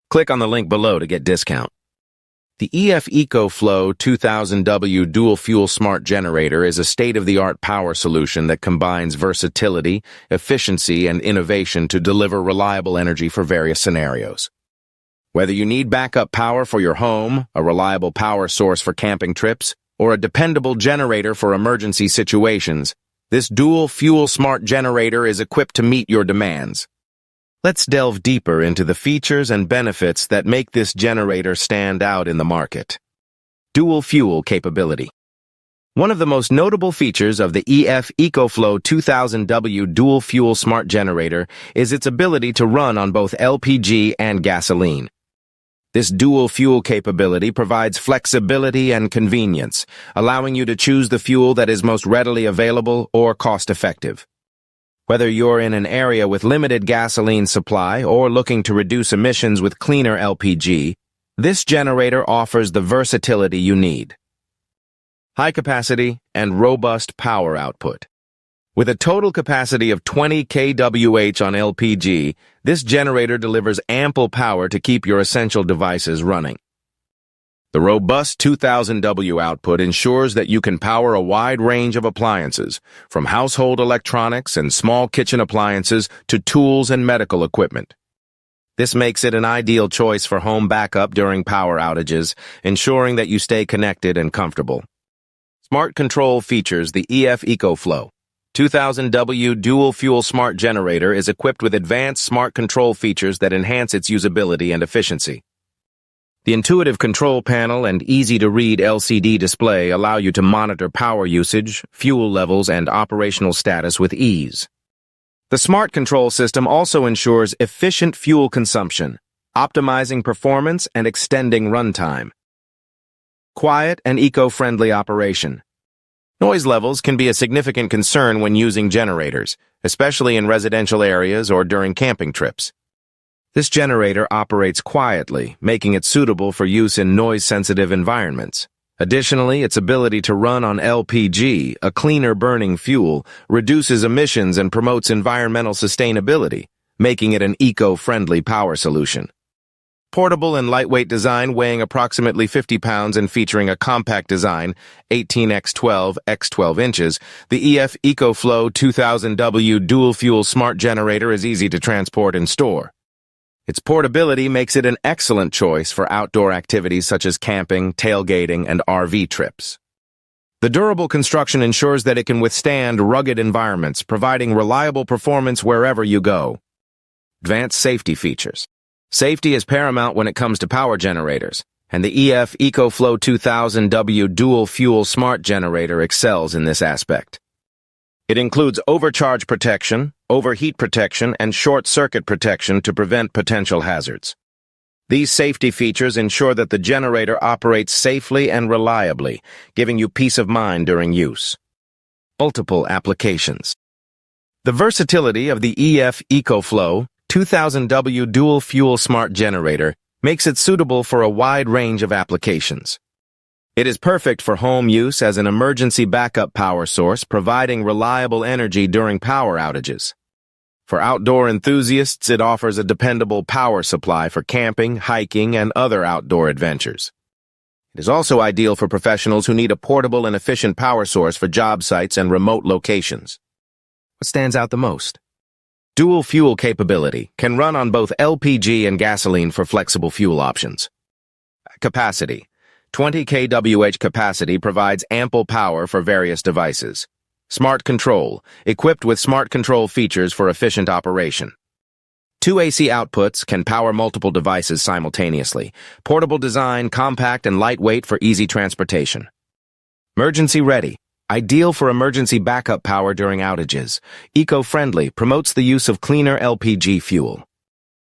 Click on the link below to get discount. The ECOFLOW 2000W dual-fuel smart generator is a state-of-the-art power solution that combines versatility, efficiency, and innovation to deliver reliable energy for various scenarios. Whether you need backup power for your home, a reliable power source for camping trips, or a dependable generator for emergency situations, this dual-fuel smart generator is equipped to meet your demands. Let's delve deeper into the features and benefits that make this generator stand out in the market. Dual fuel capability. One of the most notable features of the ECOFLOW 2000W dual fuel smart generator is its ability to run on both LPG and gasoline. This dual fuel capability provides flexibility and convenience, allowing you to choose the fuel that is most readily available or cost-effective. Whether you're in an area with limited gasoline supply or looking to reduce emissions with cleaner LPG, this generator offers the versatility you need. High capacity and robust power output. With a total capacity of 20 kWh on LPG, this generator delivers ample power to keep your essential devices running. The robust 2000W output ensures that you can power a wide range of appliances, from household electronics and small kitchen appliances to tools and medical equipment. This makes it an ideal choice for home backup during power outages, ensuring that you stay connected and comfortable. Smart Control features. The ECOFLOW 2000W dual-fuel smart generator is equipped with advanced smart control features that enhance its usability and efficiency. The intuitive control panel and easy-to-read LCD display allow you to monitor power usage, fuel levels, and operational status with ease. The smart control system also ensures efficient fuel consumption, optimizing performance and extending runtime. Quiet and eco-friendly operation. Noise levels can be a significant concern when using generators, especially in residential areas or during camping trips. This generator operates quietly, making it suitable for use in noise-sensitive environments. Additionally, its ability to run on LPG, a cleaner burning fuel, reduces emissions and promotes environmental sustainability, making it an eco-friendly power solution. Portable and lightweight design, weighing approximately 50 pounds and featuring a compact design, 18x12 x 12 inches, the ECOFLOW 2000W dual-fuel smart generator is easy to transport and store. Its portability makes it an excellent choice for outdoor activities such as camping, tailgating, and RV trips. The durable construction ensures that it can withstand rugged environments, providing reliable performance wherever you go. Advanced safety features. Safety is paramount when it comes to power generators, and the ECOFLOW 2000W dual-fuel smart generator excels in this aspect. It includes overcharge protection, overheat protection, and short-circuit protection to prevent potential hazards. These safety features ensure that the generator operates safely and reliably, giving you peace of mind during use. Multiple applications. The versatility of the ECOFLOW 2000W dual-fuel smart generator makes it suitable for a wide range of applications. It is perfect for home use as an emergency backup power source, providing reliable energy during power outages. For outdoor enthusiasts, it offers a dependable power supply for camping, hiking, and other outdoor adventures. It is also ideal for professionals who need a portable and efficient power source for job sites and remote locations. What stands out the most? Dual fuel capability, can run on both LPG and gasoline for flexible fuel options. Capacity. 20 kWh capacity provides ample power for various devices. Smart control, equipped with smart control features for efficient operation. 2 AC outputs can power multiple devices simultaneously. Portable design, compact and lightweight for easy transportation. Emergency ready, ideal for emergency backup power during outages. Eco-friendly, promotes the use of cleaner LPG fuel.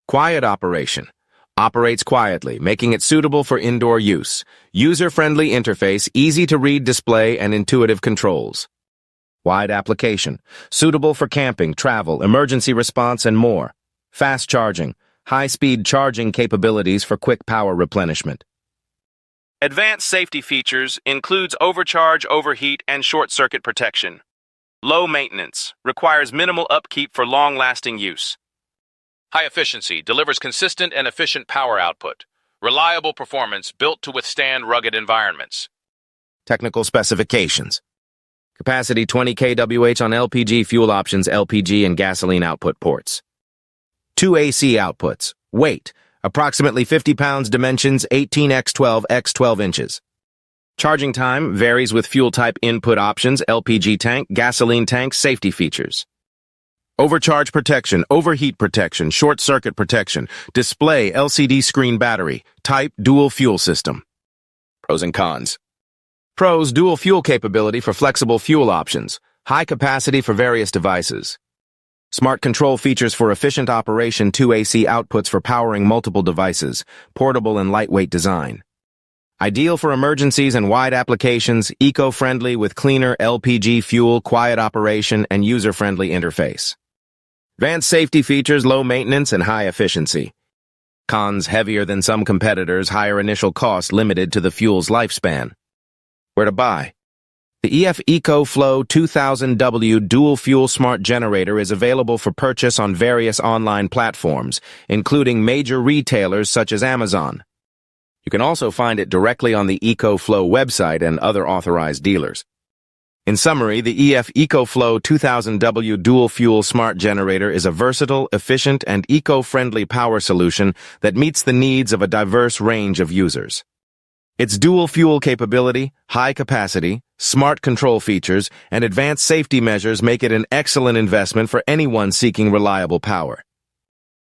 Quiet operation. Operates quietly, making it suitable for indoor use. User-friendly interface, easy-to-read display, and intuitive controls. Wide application, suitable for camping, travel, emergency response, and more. Fast charging, high-speed charging capabilities for quick power replenishment. Advanced safety features includes overcharge, overheat, and short-circuit protection. Low maintenance, requires minimal upkeep for long-lasting use. High efficiency delivers consistent and efficient power output. Reliable performance built to withstand rugged environments. Technical specifications. Capacity 20 kWh on LPG fuel options, LPG and gasoline output ports. 2 AC outputs. Weight, approximately 50 pounds. Dimensions, 18 x 12 x 12 inches. Charging time varies with fuel type, input options, LPG tank, gasoline tank, safety features. Overcharge protection, overheat protection, short circuit protection, display, LCD screen, battery, type, dual fuel system. Pros and cons. Pros: dual fuel capability for flexible fuel options, high capacity for various devices. Smart control features for efficient operation, 2 AC outputs for powering multiple devices, portable and lightweight design. Ideal for emergencies and wide applications, eco-friendly with cleaner LPG fuel, quiet operation, and user-friendly interface. Advanced safety features, low maintenance, and high efficiency. Cons: heavier than some competitors, higher initial cost limited to the fuel's lifespan. Where to buy? The ECOFLOW 2000W dual fuel smart generator is available for purchase on various online platforms, including major retailers such as Amazon. You can also find it directly on the ECOFLOW website and other authorized dealers. In summary, the ECOFLOW 2000W dual fuel smart generator is a versatile, efficient, and eco-friendly power solution that meets the needs of a diverse range of users. Its dual fuel capability, high capacity, smart control features, and advanced safety measures make it an excellent investment for anyone seeking reliable power.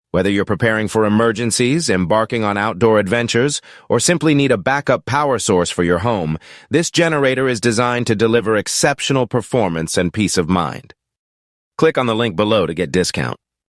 Whether you're preparing for emergencies, embarking on outdoor adventures, or simply need a backup power source for your home, this generator is designed to deliver exceptional performance and peace of mind. Click on the link below to get discount.